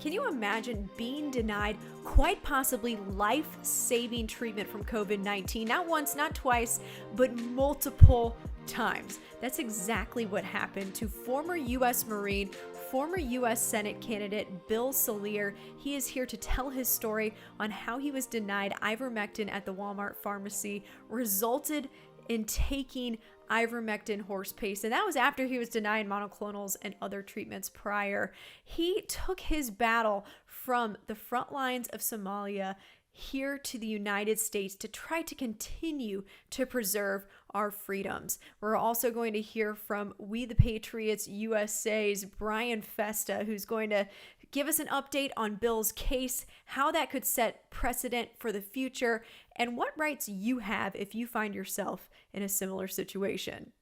Can you imagine being denied quite possibly life-saving treatment from COVID-19? Not once, not twice, but multiple times. That's exactly what happened to former U.S. Marine, former U.S. Senate candidate Bill Salier. He is here to tell his story on how he was denied ivermectin at the Walmart pharmacy, resulted in taking ivermectin horse paste, and that was after he was denied monoclonals and other treatments prior. He took his battle from the front lines of Somalia here to the United States to try to continue to preserve our freedoms. We're also going to hear from We The Patriots USA's Brian Festa, who's going to give us an update on Bill's case, how that could set precedent for the future, and what rights you have if you find yourself in a similar situation.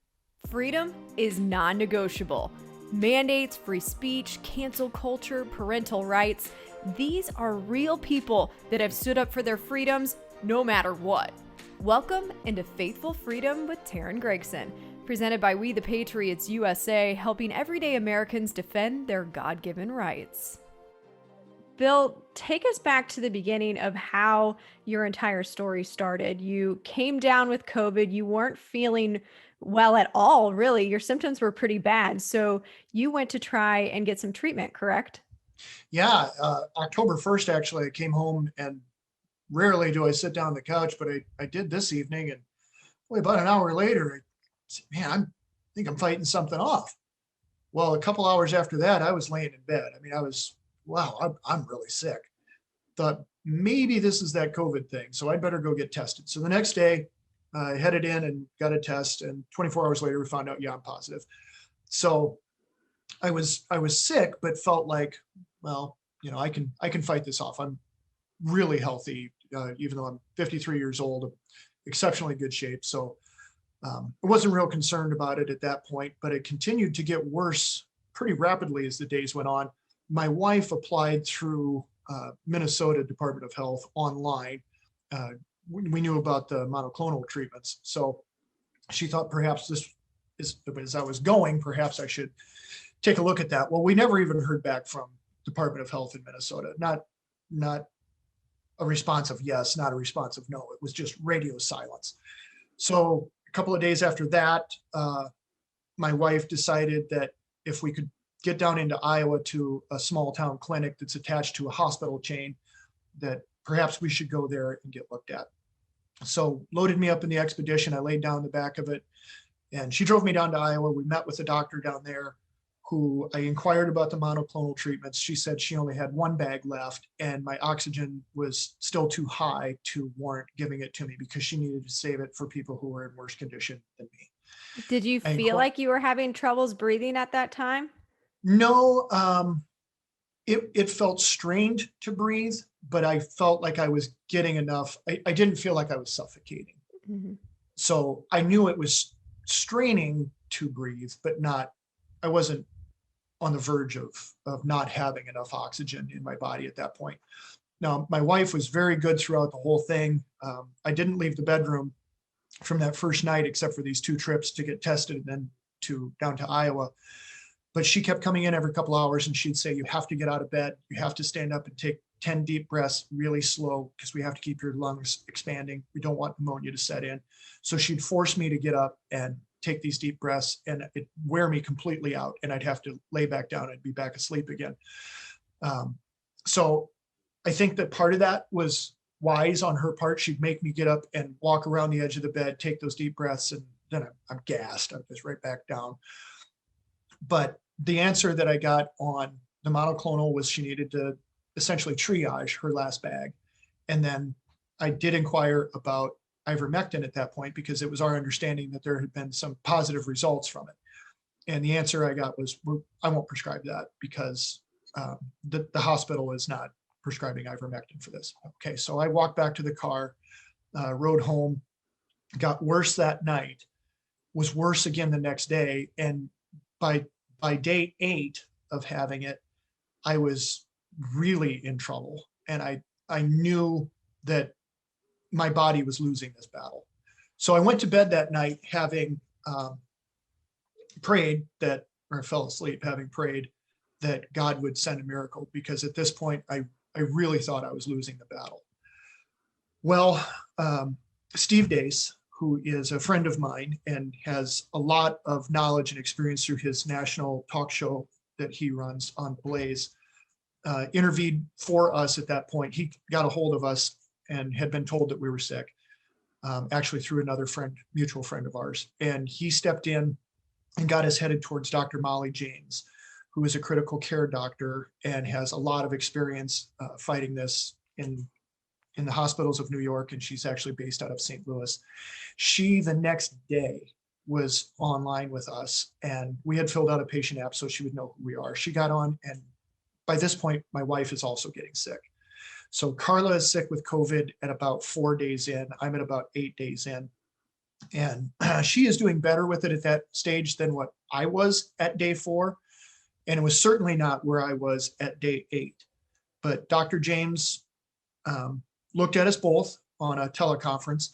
Freedom is non-negotiable. Mandates, free speech, cancel culture, parental rights, these are real people that have stood up for their freedoms no matter what. Welcome into Faithful Freedom with Taryn Gregson, presented by We The Patriots USA, helping everyday Americans defend their God-given rights. Bill, take us back to the beginning of how your entire story started. You came down with COVID. You weren't feeling well at all, really. Your symptoms were pretty bad. So you went to try and get some treatment, correct? Yeah, October 1st, actually, I came home, and rarely do I sit down on the couch, but I did this evening. And boy, about an hour later, I said, man, I think I'm fighting something off. Well, a couple hours after that, I was laying in bed. I mean, wow, I'm really sick. Thought maybe this is that COVID thing, so I'd better go get tested. So the next day, I headed in and got a test, and 24 hours later, we found out, yeah, I'm positive. So I was sick, but felt like, well, I can fight this off. I'm really healthy, even though I'm 53 years old, exceptionally good shape. So I wasn't real concerned about it at that point, but it continued to get worse pretty rapidly as the days went on. My wife applied through Minnesota Department of Health online. We knew about the monoclonal treatments. So she thought perhaps this is, as I was going, perhaps I should take a look at that. Well, we never even heard back from Department of Health in Minnesota. Not a response of yes, not a response of no. It was just radio silence. So a couple of days after that, my wife decided that if we could get down into Iowa to a small town clinic that's attached to a hospital chain, that perhaps we should go there and get looked at. So loaded me up in the Expedition. I laid down in the back of it, and she drove me down to Iowa. We met with a doctor down there who I inquired about the monoclonal treatments. She said she only had one bag left, and my oxygen was still too high to warrant giving it to me because she needed to save it for people who were in worse condition than me. Did you feel like you were having troubles breathing at that time? No, it felt strained to breathe, but I felt like I was getting enough. I didn't feel like I was suffocating. Mm-hmm. So I knew it was straining to breathe, but I wasn't on the verge of not having enough oxygen in my body at that point. Now, my wife was very good throughout the whole thing. I didn't leave the bedroom from that first night, except for these 2 trips to get tested and then down to Iowa. But she kept coming in every couple hours, and she'd say, you have to get out of bed. You have to stand up and take 10 deep breaths really slow because we have to keep your lungs expanding. We don't want pneumonia to set in. So she'd force me to get up and take these deep breaths, and it'd wear me completely out, and I'd have to lay back down. I'd be back asleep again. So I think that part of that was wise on her part. She'd make me get up and walk around the edge of the bed, take those deep breaths, and then I'm gassed. I'm just right back down. But the answer that I got on the monoclonal was she needed to essentially triage her last bag. And then I did inquire about ivermectin at that point because it was our understanding that there had been some positive results from it. And the answer I got was, I won't prescribe that because the hospital is not prescribing ivermectin for this. Okay, so I walked back to the car, rode home, got worse that night, was worse again the next day. And by day 8 of having it, I was really in trouble. And I knew that my body was losing this battle. So I went to bed that night having prayed that, or fell asleep having prayed that God would send a miracle, because at this point, I really thought I was losing the battle. Well, Steve Dace, who is a friend of mine and has a lot of knowledge and experience through his national talk show that he runs on Blaze, intervened for us at that point. He got a hold of us and had been told that we were sick, actually through another friend, mutual friend of ours. And he stepped in and got us headed towards Dr. Molly James, who is a critical care doctor and has a lot of experience fighting this in the hospitals of New York, and she's actually based out of St. Louis. She, the next day, was online with us, and we had filled out a patient app so she would know who we are. She got on, and by this point, my wife is also getting sick. So Carla is sick with COVID at about 4 days in. I'm at about 8 days in. And she is doing better with it at that stage than what I was at day 4. And it was certainly not where I was at day 8. But Dr. James looked at us both on a teleconference,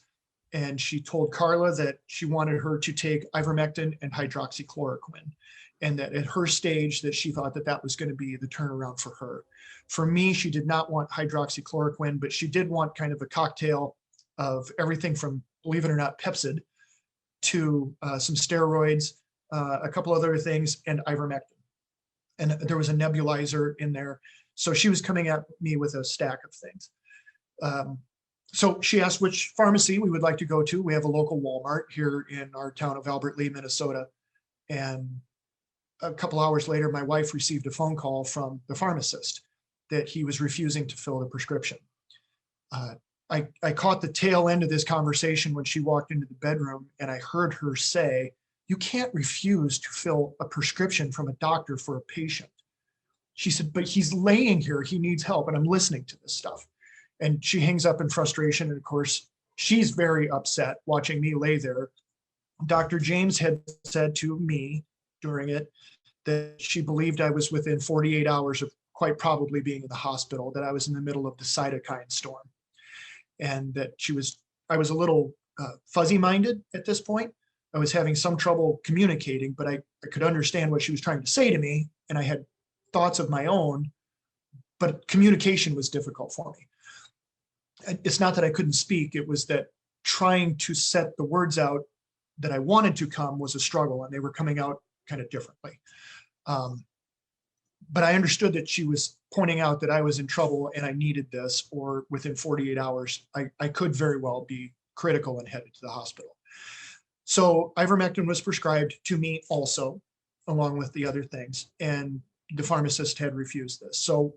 and she told Carla that she wanted her to take ivermectin and hydroxychloroquine, and that at her stage that she thought that that was going to be the turnaround for her. For me, she did not want hydroxychloroquine, but she did want kind of a cocktail of everything from, believe it or not, Pepsid to some steroids, a couple other things, and ivermectin. And there was a nebulizer in there. So she was coming at me with a stack of things. So she asked which pharmacy we would like to go to. We have a local Walmart here in our town of Albert Lea, Minnesota. And a couple hours later, my wife received a phone call from the pharmacist that he was refusing to fill the prescription. I caught the tail end of this conversation when she walked into the bedroom, and I heard her say, "You can't refuse to fill a prescription from a doctor for a patient." She said, "But he's laying here, he needs help, and I'm listening to this stuff." And she hangs up in frustration. And of course, she's very upset watching me lay there. Dr. James had said to me during it that she believed I was within 48 hours of quite probably being in the hospital, that I was in the middle of the cytokine storm, and that I was a little fuzzy-minded at this point. I was having some trouble communicating, but I could understand what she was trying to say to me, and I had thoughts of my own, but communication was difficult for me. It's not that I couldn't speak, it was that trying to set the words out that I wanted to come was a struggle, and they were coming out kind of differently. But I understood that she was pointing out that I was in trouble and I needed this, or within 48 hours, I could very well be critical and headed to the hospital. So ivermectin was prescribed to me also, along with the other things, and the pharmacist had refused this. So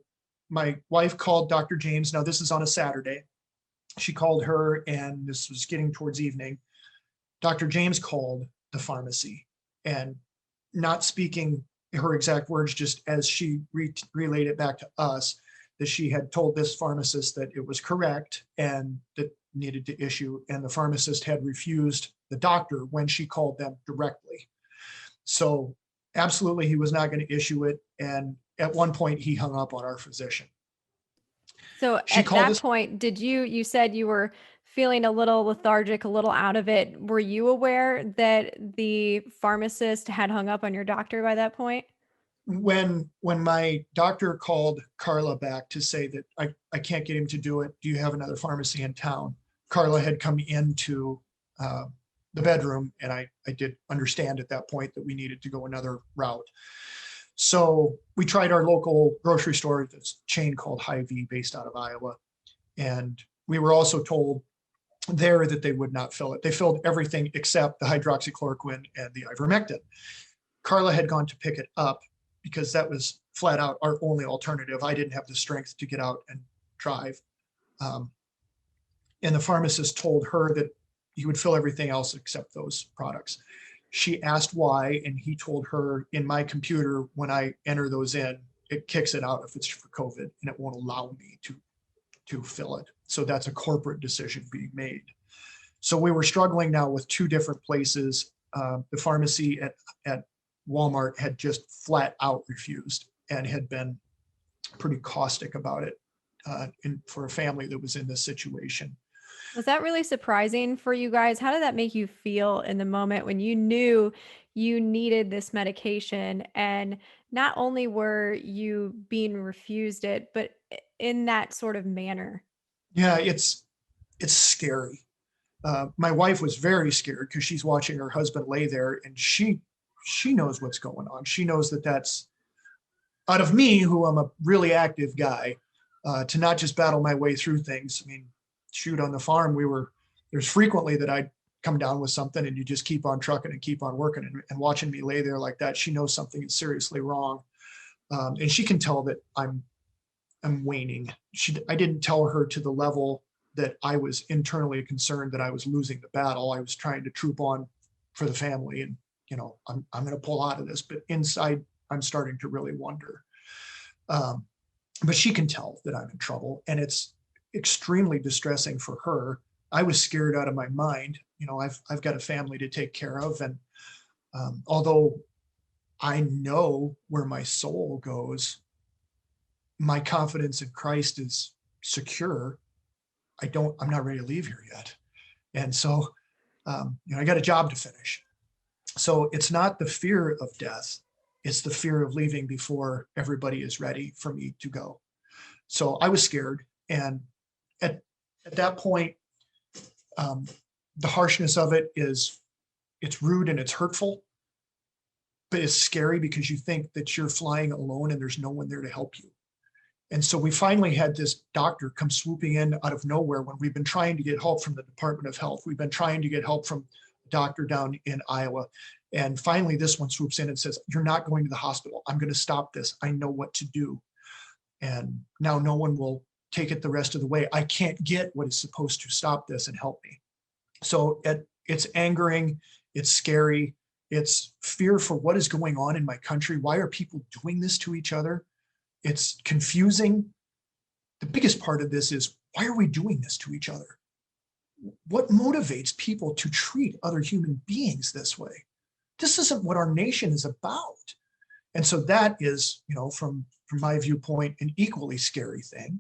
my wife called Dr. James. Now, this is on a Saturday. She called her, and this was getting towards evening. Dr. James called the pharmacy, and not speaking her exact words, just as she relayed it back to us, that she had told this pharmacist that it was correct and that needed to issue, and the pharmacist had refused the doctor when she called them directly. So absolutely, he was not going to issue it. And at one point, he hung up on our physician. So She at called that us. point, you said you were feeling a little lethargic, a little out of it. Were you aware that the pharmacist had hung up on your doctor by that point? When my doctor called Carla back to say that I can't get him to do it, do you have another pharmacy in town? Carla had come into the bedroom, and I did understand at that point that we needed to go another route. So we tried our local grocery store, this chain called Hy-Vee, based out of Iowa. And we were also told there that they would not fill it. They filled everything except the hydroxychloroquine and the ivermectin. Carla had gone to pick it up because that was flat out our only alternative. I didn't have the strength to get out and drive. And the pharmacist told her that he would fill everything else except those products. She asked why, and he told her, in my computer, when I enter those in, it kicks it out if it's for COVID, and it won't allow me to fill it. So that's a corporate decision being made. So we were struggling now with 2 different places. The pharmacy at Walmart had just flat out refused and had been pretty caustic about it for a family that was in this situation. Was that really surprising for you guys? How did that make you feel in the moment when you knew you needed this medication. And not only were you being refused it, but in that sort of manner. Yeah, it's scary. My wife was very scared because she's watching her husband lay there, and she knows what's going on. She knows that that's out of me, who I'm a really active guy, to not just battle my way through things. I mean, shoot, on the farm, there's frequently that I'd come down with something and you just keep on trucking and keep on working, and watching me lay there like that. She knows something is seriously wrong. And she can tell that I'm waning. I didn't tell her to the level that I was internally concerned that I was losing the battle. I was trying to troop on for the family, and I'm going to pull out of this. But inside, I'm starting to really wonder. Um, but she can tell that I'm in trouble, and it's extremely distressing for her. I was scared out of my mind. I've got a family to take care of, and although I know where my soul goes, my confidence in Christ is secure. I'm not ready to leave here yet. And so, I got a job to finish. So it's not the fear of death. It's the fear of leaving before everybody is ready for me to go. So I was scared. And at that point, the harshness of it it's rude and it's hurtful, but it's scary because you think that you're flying alone and there's no one there to help you. And so we finally had this doctor come swooping in out of nowhere when we've been trying to get help from the Department of Health. We've been trying to get help from a doctor down in Iowa. And finally, this one swoops in and says, "You're not going to the hospital. I'm going to stop this. I know what to do." And now no one will take it the rest of the way. I can't get what is supposed to stop this and help me. So it's angering, it's scary, it's fear for what is going on in my country. Why are people doing this to each other? It's confusing. The biggest part of this is, why are we doing this to each other? What motivates people to treat other human beings this way? This isn't what our nation is about. And so that is, from my viewpoint, an equally scary thing.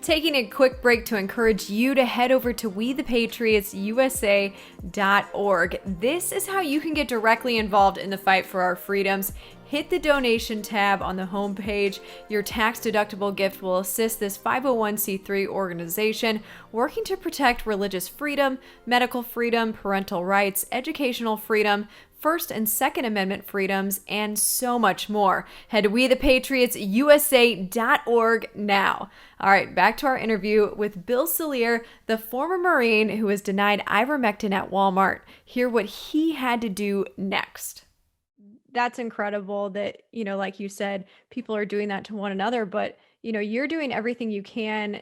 Taking a quick break to encourage you to head over to WeThePatriotsUSA.org. This is how you can get directly involved in the fight for our freedoms. Hit the donation tab on the homepage. Your tax-deductible gift will assist this 501c3 organization working to protect religious freedom, medical freedom, parental rights, educational freedom, First and Second Amendment freedoms, and so much more. Head to WeThePatriotsUSA.org now. All right, back to our interview with Bill Salier, the former Marine who was denied ivermectin at Walmart. Hear what he had to do next. That's incredible that, like you said, people are doing that to one another, but, you're doing everything you can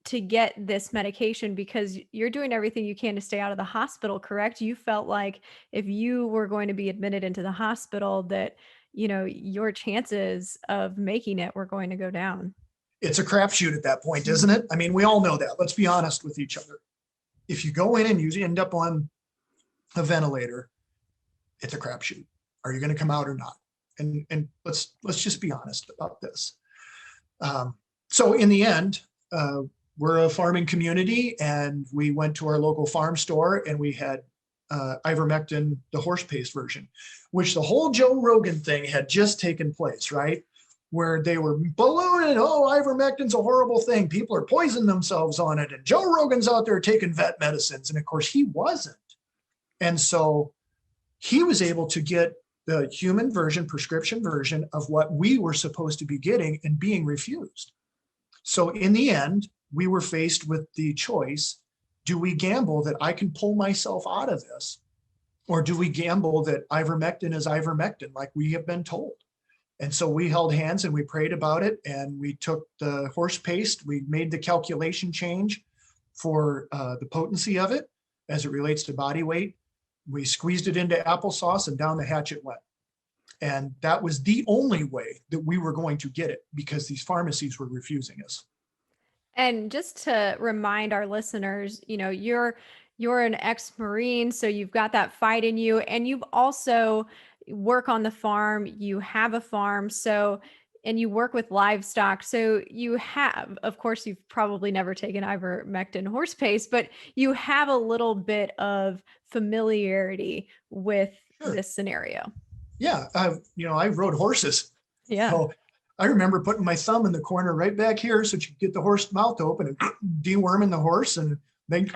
to get this medication because you're doing everything you can to stay out of the hospital, correct? You felt like if you were going to be admitted into the hospital that, your chances of making it were going to go down. It's a crapshoot at that point, isn't it? I mean, we all know that. Let's be honest with each other. If you go in and you end up on a ventilator, it's a crapshoot. Are you going to come out or not? And let's just be honest about this. So in the end, we're a farming community, and we went to our local farm store and we had ivermectin, the horse paste version, which the whole Joe Rogan thing had just taken place, right? Where they were ballooning, "Oh, ivermectin's a horrible thing. People are poisoning themselves on it. And Joe Rogan's out there taking vet medicines." And of course, he wasn't. And so he was able to get the human version, prescription version of what we were supposed to be getting and being refused. So in the end, we were faced with the choice: do we gamble that I can pull myself out of this? Or do we gamble that ivermectin is ivermectin, like we have been told? And so we held hands and we prayed about it, and we took the horse paste. We made the calculation change for the potency of it as it relates to body weight. We squeezed it into applesauce and down the hatch it went. And that was the only way that we were going to get it, because these pharmacies were refusing us. And just to remind our listeners, you're an ex-Marine, so you've got that fight in you, and you've also work on the farm. You have a farm, so and you work with livestock. So you have, of course, you've probably never taken ivermectin horse paste, but you have a little bit of familiarity with Sure. this scenario. Yeah. I rode horses. Yeah. So I remember putting my thumb in the corner right back here so you could get the horse mouth open and deworming the horse and then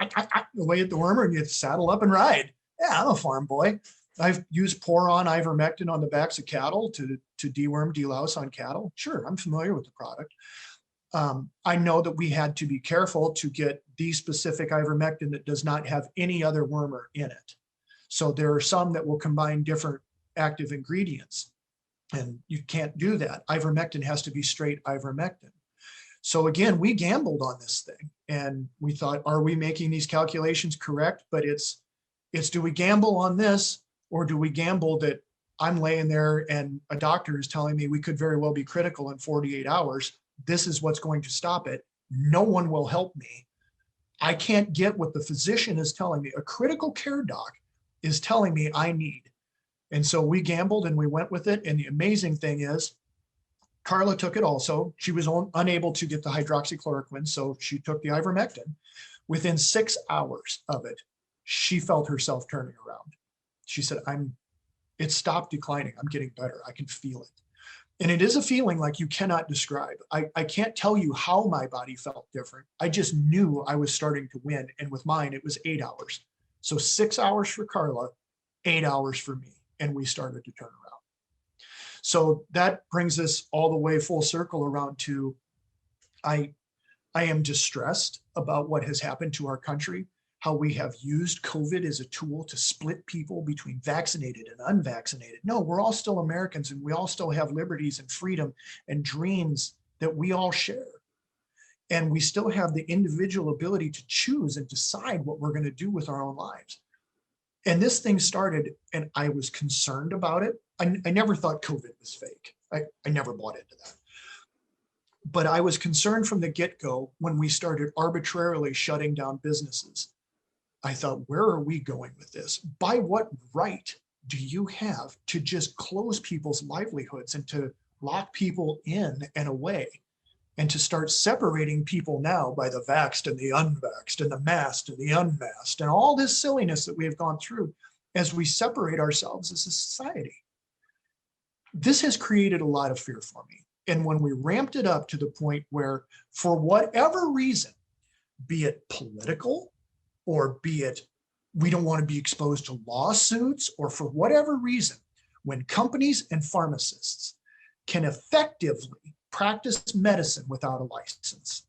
away at the wormer and you saddle up and ride. Yeah, I'm a farm boy. I've used pour-on ivermectin on the backs of cattle to deworm, delouse on cattle. Sure, I'm familiar with the product. I know that we had to be careful to get the specific ivermectin that does not have any other wormer in it. So there are some that will combine different active ingredients, and you can't do that. Ivermectin has to be straight ivermectin. So again, we gambled on this thing, and we thought, are we making these calculations correct? But it's do we gamble on this, or do we gamble that I'm laying there and a doctor is telling me we could very well be critical in 48 hours. This is what's going to stop it. No one will help me. I can't get what the physician is telling me. A critical care doc is telling me I need. And so we gambled and we went with it. And the amazing thing is, Carla took it also. She was unable to get the hydroxychloroquine, so she took the ivermectin. Within 6 hours of it, she felt herself turning around. She said, it stopped declining. I'm getting better. I can feel it. And it is a feeling like you cannot describe. I can't tell you how my body felt different. I just knew I was starting to win. And with mine, it was 8 hours. So 6 hours for Carla, 8 hours for me. And we started to turn around. So that brings us all the way full circle around to, I am distressed about what has happened to our country, how we have used COVID as a tool to split people between vaccinated and unvaccinated. No, we're all still Americans, and we all still have liberties and freedom and dreams that we all share. And we still have the individual ability to choose and decide what we're going to do with our own lives. And this thing started, and I was concerned about it. I never thought COVID was fake. I never bought into that. But I was concerned from the get-go when we started arbitrarily shutting down businesses. I thought, where are we going with this? By what right do you have to just close people's livelihoods and to lock people in and away, and to start separating people now by the vaxxed and the unvaxxed and the masked and the unmasked and all this silliness that we have gone through as we separate ourselves as a society? This has created a lot of fear for me. And when we ramped it up to the point where, for whatever reason, be it political, or be it we don't want to be exposed to lawsuits, or for whatever reason, when companies and pharmacists can effectively practice medicine without a license,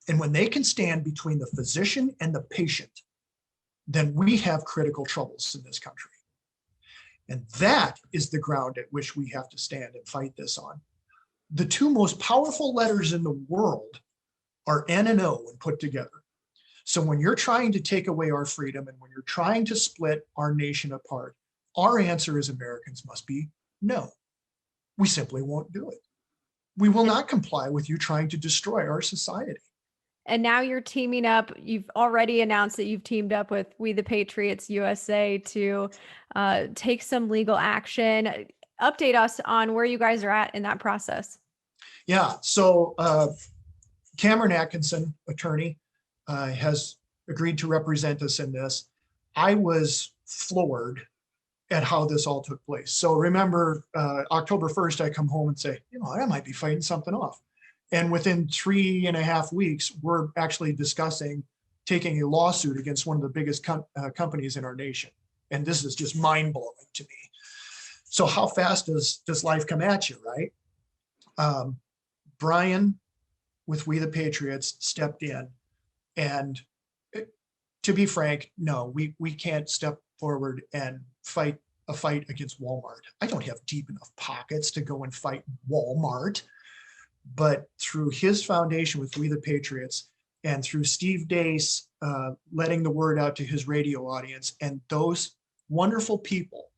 and when they can stand between the physician and the patient, then we have critical troubles in this country. And that is the ground at which we have to stand and fight this on. The two most powerful letters in the world are N and O when put together. So when you're trying to take away our freedom, and when you're trying to split our nation apart, our answer as Americans must be no. We simply won't do it. We will not comply with you trying to destroy our society. And now you're teaming up. You've already announced that you've teamed up with We The Patriots USA to take some legal action. Update us on where you guys are at in that process. Yeah, so Cameron Atkinson, attorney, has agreed to represent us in this. I was floored at how this all took place. So remember, October 1st, I come home and say, I might be fighting something off. And within 3.5 weeks, we're actually discussing taking a lawsuit against one of the biggest companies in our nation. And this is just mind blowing to me. So how fast does life come at you, right? Brian with We The Patriots stepped in, and to be frank, no, we can't step forward and fight a fight against Walmart. I don't have deep enough pockets to go and fight Walmart. But through his foundation with We The Patriots, and through Steve Deace letting the word out to his radio audience, and those wonderful people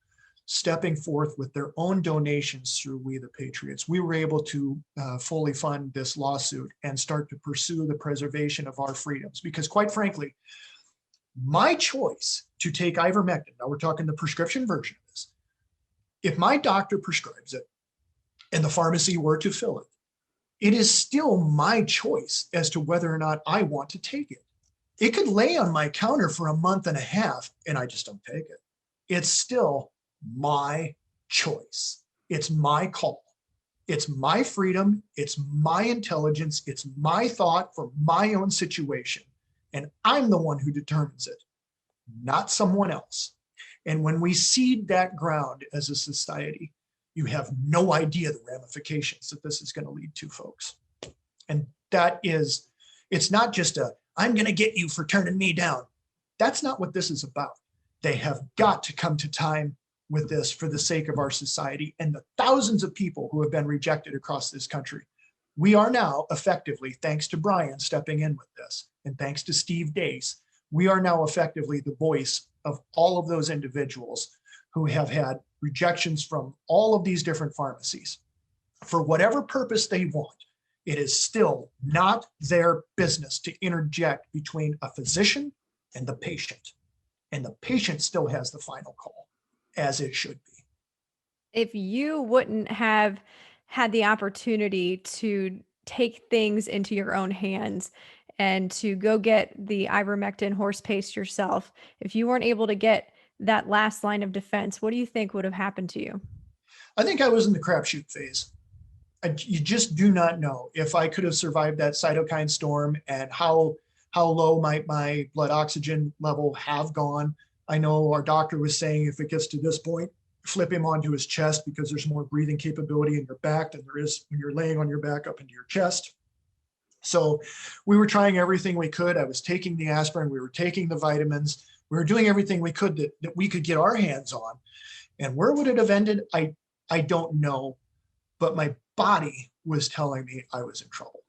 stepping forth with their own donations through We The Patriots, we were able to fully fund this lawsuit and start to pursue the preservation of our freedoms. Because quite frankly, my choice to take ivermectin, now we're talking the prescription version of this, if my doctor prescribes it, and the pharmacy were to fill it, it is still my choice as to whether or not I want to take it. It could lay on my counter for a month and a half and I just don't take it. It's still my choice. It's my call. It's my freedom. It's my intelligence. It's my thought for my own situation. And I'm the one who determines it, not someone else. And when we cede that ground as a society, you have no idea the ramifications that this is going to lead to, folks. And that is, it's not just a, I'm going to get you for turning me down. That's not what this is about. They have got to come to time with this for the sake of our society and the thousands of people who have been rejected across this country. We are now effectively, thanks to Brian stepping in with this, and thanks to Steve Dace, we are now effectively the voice of all of those individuals who have had rejections from all of these different pharmacies. For whatever purpose they want, it is still not their business to interject between a physician and the patient. And the patient still has the final call, as it should be. If you wouldn't have had the opportunity to take things into your own hands and to go get the ivermectin horse paste yourself, if you weren't able to get that last line of defense, what do you think would have happened to you? I think I was in the crapshoot phase. You just do not know if I could have survived that cytokine storm and how low might my blood oxygen level have gone. I know our doctor was saying if it gets to this point, flip him onto his chest because there's more breathing capability in your back than there is when you're laying on your back up into your chest. So we were trying everything we could. I was taking the aspirin, we were taking the vitamins, we were doing everything we could that we could get our hands on. And where would it have ended? I don't know, but my body was telling me I was in trouble.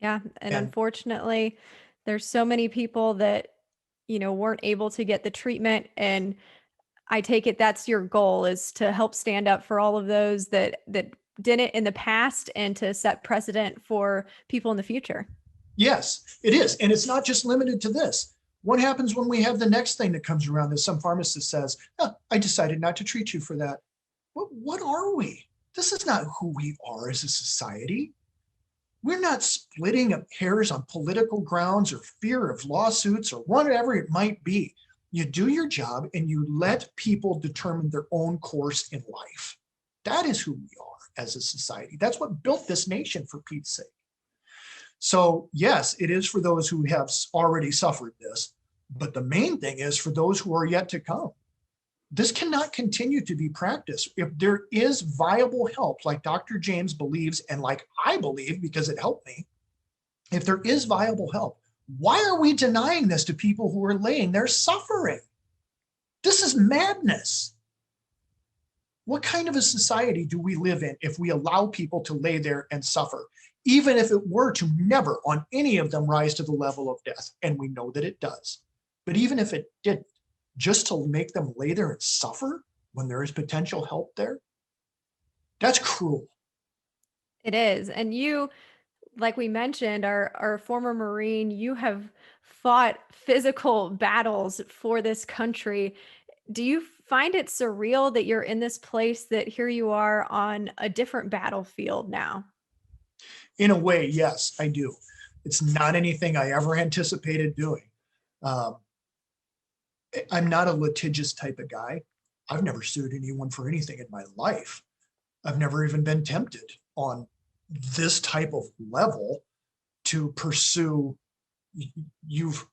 Yeah. And And unfortunately, there's so many people that, weren't able to get the treatment. And I take it that's your goal, is to help stand up for all of those that did it in the past and to set precedent for people in the future. yes, it is. And it's not just limited to this. What happens when we have the next thing that comes around that some pharmacist says, oh, I decided not to treat you for that. What are we? This is not who we are as a society. We're not splitting up hairs on political grounds or fear of lawsuits or whatever it might be. You do your job and you let people determine their own course in life. That is who we are as a society. That's what built this nation, for Pete's sake. So yes, it is for those who have already suffered this, but the main thing is for those who are yet to come. This cannot continue to be practiced. If there is viable help, like Dr. James believes, and like I believe because it helped me, if there is viable help, why are we denying this to people who are laying there suffering? This is madness. What kind of a society do we live in if we allow people to lay there and suffer, even if it were to never on any of them rise to the level of death? And we know that it does. But even if it didn't, just to make them lay there and suffer when there is potential help there, that's cruel. It is. And you, like we mentioned, are a former Marine. You have fought physical battles for this country. Do you find it surreal that you're in this place, that here you are on a different battlefield now? In a way, yes, I do. It's not anything I ever anticipated doing. Um, I'm not a litigious type of guy. I've never sued anyone for anything in my life. I've never even been tempted on this type of level to pursue, you've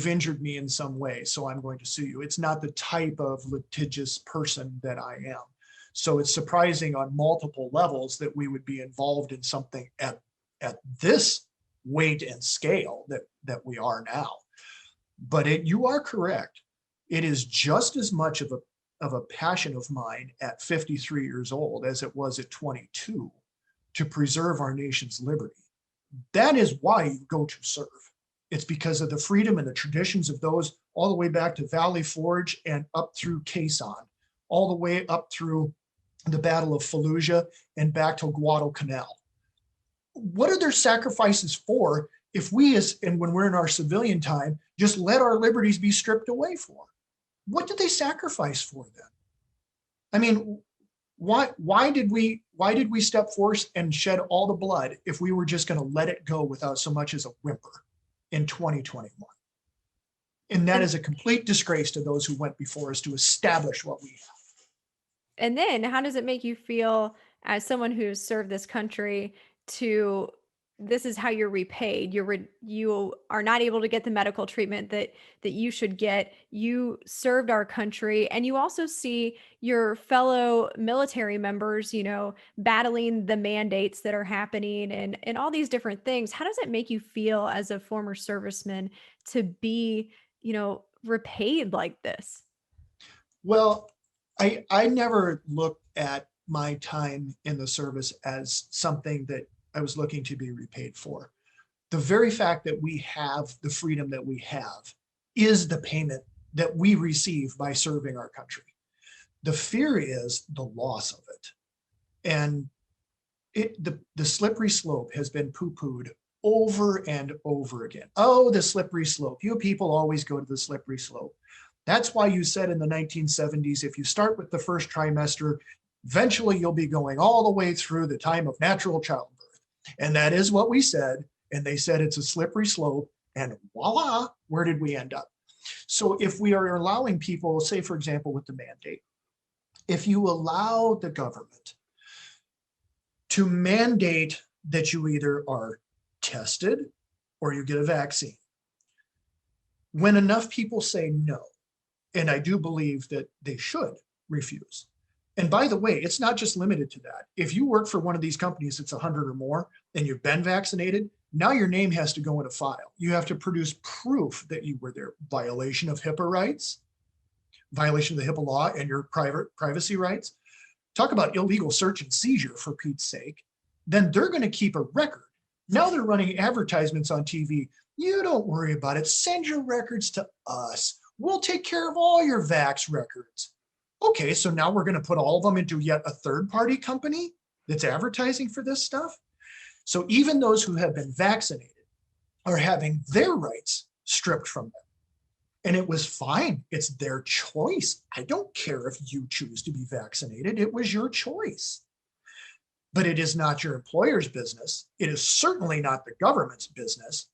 injured me in some way, so I'm going to sue you. It's not the type of litigious person that I am. So it's surprising on multiple levels that we would be involved in something at this weight and scale that we are now. But you are correct. It is just as much of a passion of mine at 53 years old as it was at 22 to preserve our nation's liberty. That is why you go to serve. It's because of the freedom and the traditions of those all the way back to Valley Forge and up through Quezon, all the way up through the Battle of Fallujah and back to Guadalcanal. What are their sacrifices for if we, and when we're in our civilian time, just let our liberties be stripped away for? What did they sacrifice for then? I mean, Why did we step forth and shed all the blood if we were just going to let it go without so much as a whimper in 2021? And that And is a complete disgrace to those who went before us to establish what we have. and then how does it make you feel as someone who's served this country to this is how you're repaid. You are not able to get the medical treatment that you should get. You served our country, and you also see your fellow military members, battling the mandates that are happening and all these different things. How does it make you feel as a former serviceman to be, repaid like this? Well, I never looked at my time in the service as something that I was looking to be repaid for. The very fact that we have the freedom that we have is the payment that we receive by serving our country. The fear is the loss of it. And the slippery slope has been poo-pooed over and over again. Oh, the slippery slope. You people always go to the slippery slope. That's why you said in the 1970s, if you start with the first trimester, eventually you'll be going all the way through the time of natural childbirth. And that is what we said. And they said it's a slippery slope. And voila, where did we end up? So if we are allowing people, say, for example, with the mandate, if you allow the government to mandate that you either are tested or you get a vaccine, when enough people say no, and I do believe that they should refuse. And by the way, it's not just limited to that. If you work for one of these companies that's 100 or more and you've been vaccinated, now your name has to go in a file. You have to produce proof that you were there. Violation of HIPAA rights, violation of the HIPAA law and your privacy rights. Talk about illegal search and seizure, for Pete's sake. Then they're going to keep a record. Now they're running advertisements on TV. You don't worry about it. Send your records to us. We'll take care of all your vax records. Okay, so now we're going to put all of them into yet a third-party company that's advertising for this stuff. So even those who have been vaccinated are having their rights stripped from them. And it was fine. It's their choice. I don't care if you choose to be vaccinated. It was your choice. But it is not your employer's business. It is certainly not the government's business.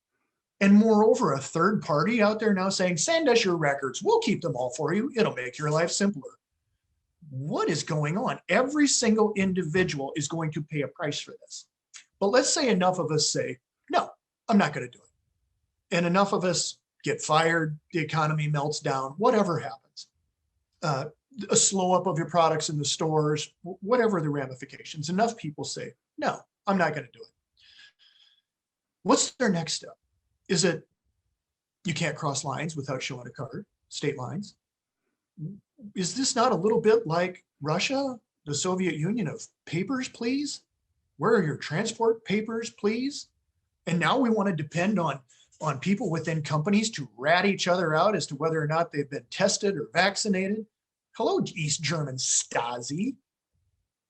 And moreover, a third party out there now saying, send us your records. We'll keep them all for you. It'll make your life simpler. What is going on? Every single individual is going to pay a price for this. But let's say enough of us say, no, I'm not going to do it. And enough of us get fired, the economy melts down, whatever happens. A slow up of your products in the stores, whatever the ramifications. Enough people say, no, I'm not going to do it. What's their next step? Is it you can't cross lines without showing a card, state lines? Is this not a little bit like Russia, the Soviet Union of papers, please? Where are your transport papers, please? And now we want to depend on people within companies to rat each other out as to whether or not they've been tested or vaccinated. Hello, East German Stasi.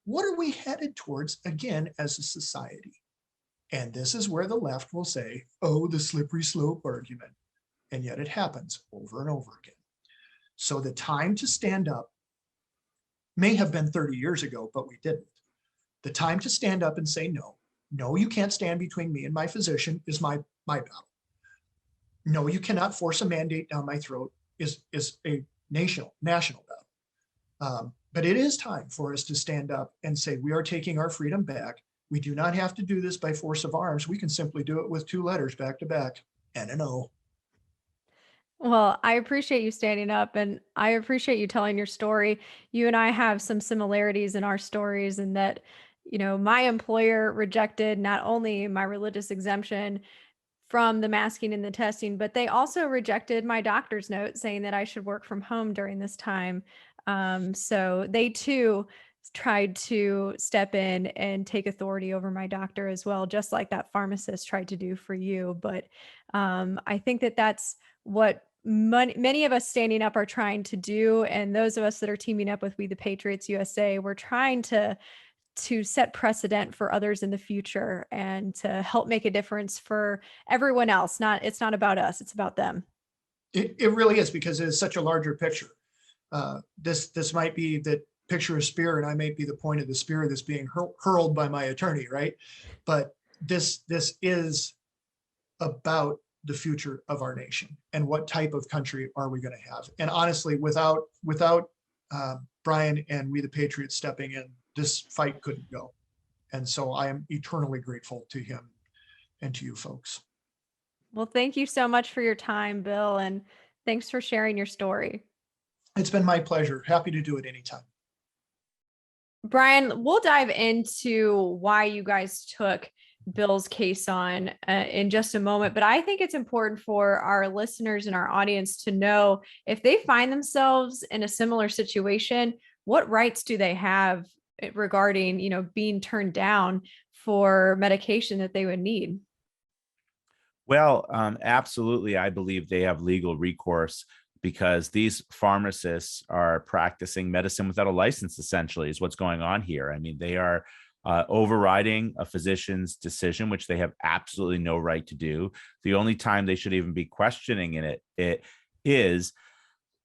What are we headed towards again as a society? And this is where the left will say, oh, the slippery slope argument. And yet it happens over and over again. So the time to stand up may have been 30 years ago, but we didn't. The time to stand up and say, no, you can't stand between me and my physician is my battle. No, you cannot force a mandate down my throat is a national battle. But it is time for us to stand up and say, we are taking our freedom back. We do not have to do this by force of arms. We can simply do it with 2 letters back to back, N and O. Well, I appreciate you standing up and I appreciate you telling your story. You and I have some similarities in our stories in that, my employer rejected not only my religious exemption from the masking and the testing, but they also rejected my doctor's note saying that I should work from home during this time. So they too tried to step in and take authority over my doctor as well, just like that pharmacist tried to do for you. But I think that that's what many of us standing up are trying to do. And those of us that are teaming up with We The Patriots USA, we're trying to set precedent for others in the future and to help make a difference for everyone else. It's not about us, it's about them. It really is, because it is such a larger picture. This might be that picture a spear and I may be the point of the spear that's being hurled by my attorney, right? But this is about the future of our nation and what type of country are we going to have. And honestly, without Brian and We the Patriots stepping in, this fight couldn't go. And so I am eternally grateful to him and to you folks. Well, thank you so much for your time, Bill, and thanks for sharing your story. It's been my pleasure. Happy to do it anytime. Brian, we'll dive into why you guys took Bill's case on in just a moment, but I think it's important for our listeners and our audience to know if they find themselves in a similar situation, what rights do they have regarding, being turned down for medication that they would need? Well, absolutely. I believe they have legal recourse because these pharmacists are practicing medicine without a license, essentially, is what's going on here. I mean, they are overriding a physician's decision, which they have absolutely no right to do. The only time they should even be questioning it is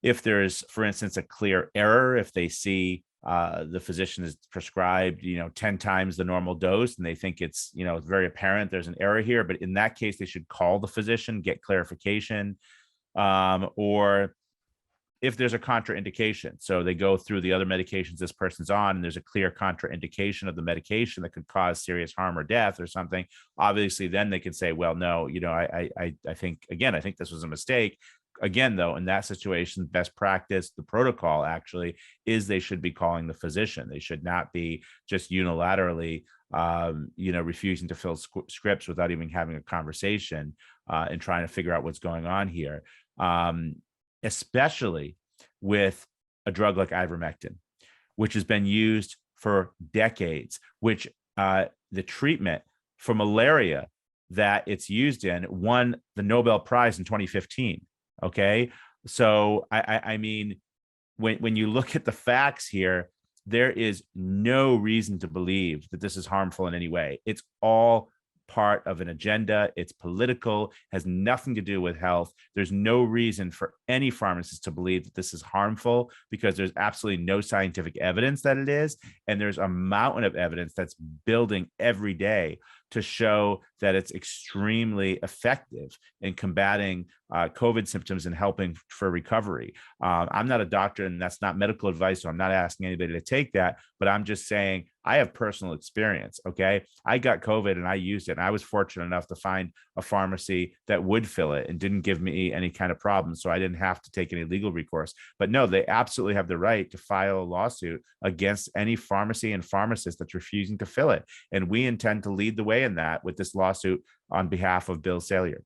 if there's, for instance, a clear error, if they see the physician has prescribed, 10 times the normal dose and they think it's, very apparent there's an error here. But in that case, they should call the physician, get clarification, or if there's a contraindication. So they go through the other medications this person's on, and there's a clear contraindication of the medication that could cause serious harm or death or something. Obviously, then they can say, well, no, I think, again, I think this was a mistake. Again, though, in that situation, best practice, the protocol actually is they should be calling the physician. They should not be just unilaterally, refusing to fill scripts without even having a conversation and trying to figure out what's going on here, especially with a drug like ivermectin, which has been used for decades, which the treatment for malaria that it's used in won the Nobel Prize in 2015. Okay. So I mean, when you look at the facts here, there is no reason to believe that this is harmful in any way. It's all part of an agenda. It's political, has nothing to do with health. There's no reason for any pharmacist to believe that this is harmful because there's absolutely no scientific evidence that it is. And there's a mountain of evidence that's building every day to show that it's extremely effective in combating COVID symptoms and helping for recovery. I'm not a doctor and that's not medical advice, so I'm not asking anybody to take that, but I'm just saying I have personal experience, okay? I got COVID and I used it, and I was fortunate enough to find a pharmacy that would fill it and didn't give me any kind of problem, so I didn't have to take any legal recourse. But no, they absolutely have the right to file a lawsuit against any pharmacy and pharmacist that's refusing to fill it, and we intend to lead the way in that with this lawsuit on behalf of Bill Salier.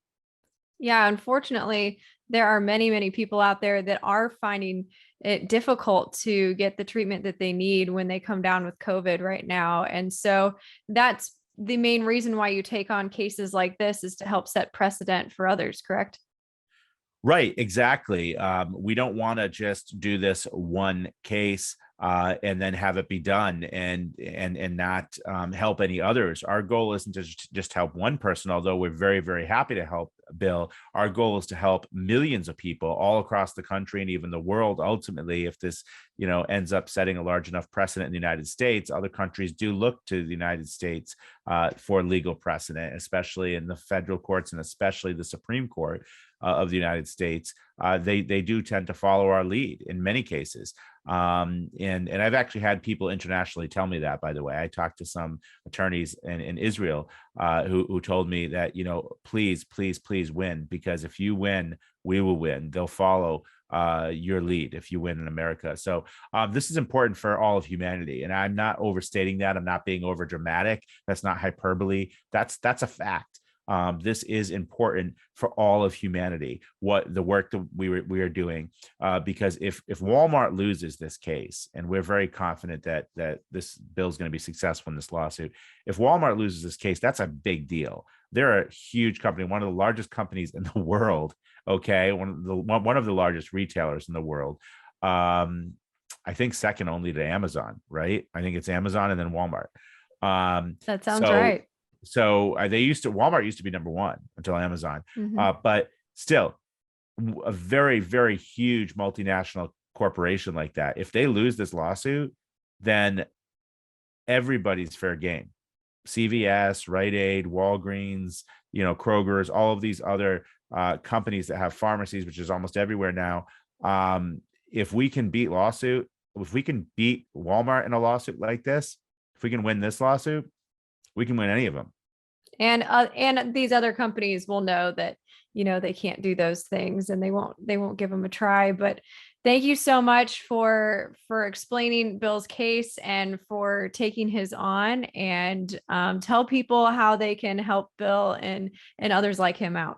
Yeah, unfortunately, there are many, many people out there that are finding it difficult to get the treatment that they need when they come down with COVID right now. And so that's the main reason why you take on cases like this, is to help set precedent for others, correct? Right, exactly. We don't want to just do this one case and then have it be done and not help any others. Our goal isn't to just help one person, although we're very, very happy to help Bill. Our goal is to help millions of people all across the country and even the world. Ultimately, if this, ends up setting a large enough precedent in the United States, other countries do look to the United States for legal precedent, especially in the federal courts and especially the Supreme Court of the United States. They do tend to follow our lead in many cases. And I've actually had people internationally tell me that, by the way. I talked to some attorneys in Israel who told me that, please, please, please win, because if you win, we will win. They'll follow your lead if you win in America. So this is important for all of humanity. And I'm not overstating that. I'm not being over dramatic. That's not hyperbole. That's a fact. This is important for all of humanity, what the work that we are doing, because if Walmart loses this case, and we're very confident that this bill is going to be successful in this lawsuit, if Walmart loses this case, that's a big deal. They're a huge company, one of the largest companies in the world. Okay, one of the largest retailers in the world. I think second only to Amazon, right? I think it's Amazon and then Walmart. That sounds right. So Walmart used to be number one until Amazon, but still a very, very huge multinational corporation like that. If they lose this lawsuit, then everybody's fair game. CVS, Rite Aid, Walgreens, Kroger's, all of these other companies that have pharmacies, which is almost everywhere now. If we can beat Walmart in a lawsuit like this, if we can win this lawsuit, we can win any of them. And these other companies will know that, they can't do those things, and they won't give them a try. But thank you so much for explaining Bill's case and for taking his on, and tell people how they can help Bill and others like him out.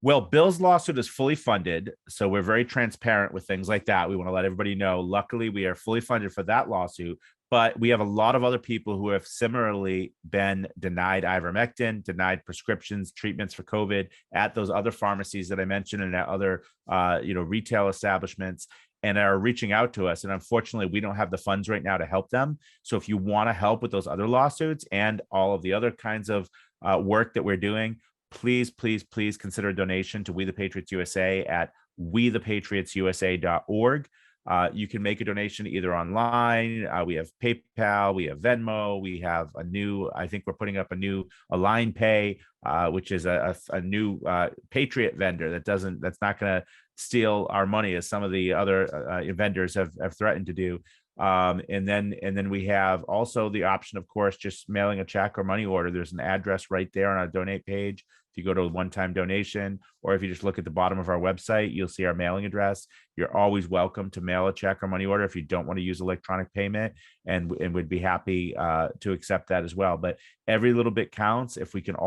Well, Bill's lawsuit is fully funded, so we're very transparent with things like that. We want to let everybody know. Luckily, we are fully funded for that lawsuit, but we have a lot of other people who have similarly been denied ivermectin, denied prescriptions, treatments for COVID at those other pharmacies that I mentioned and at other, retail establishments, and are reaching out to us. And unfortunately, we don't have the funds right now to help them. So if you want to help with those other lawsuits and all of the other kinds of work that we're doing, please consider a donation to We The Patriots USA at wethepatriotsusa.org. You can make a donation either online. We have PayPal, we have Venmo, we have I think we're putting up a Line Pay, which is a new Patriot vendor that's not going to steal our money as some of the other vendors have threatened to do. And then we have also the option, of course, just mailing a check or money order. There's an address right there on our donate page. If you go to a one-time donation, or if you just look at the bottom of our website, you'll see our mailing address. You're always welcome to mail a check or money order if you don't want to use electronic payment, and we'd be happy to accept that as well. But every little bit counts. If we can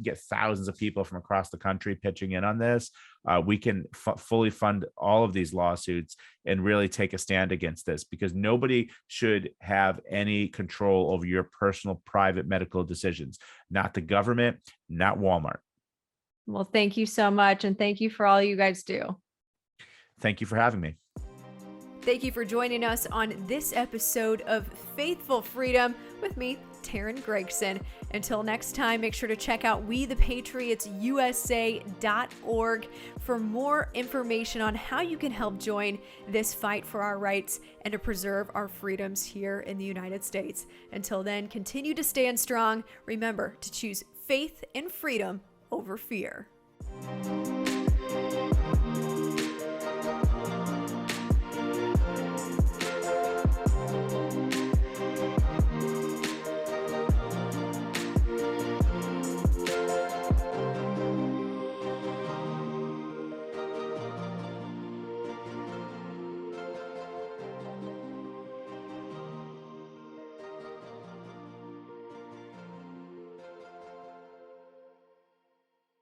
get thousands of people from across the country pitching in on this, we can fully fund all of these lawsuits and really take a stand against this, because nobody should have any control over your personal private medical decisions. Not the government, not Walmart. Well, thank you so much. And thank you for all you guys do. Thank you for having me. Thank you for joining us on this episode of Faithful Freedom with me, Taryn Gregson. Until next time, make sure to check out wethepatriotsusa.org for more information on how you can help join this fight for our rights and to preserve our freedoms here in the United States. Until then, continue to stand strong. Remember to choose faith and freedom over fear.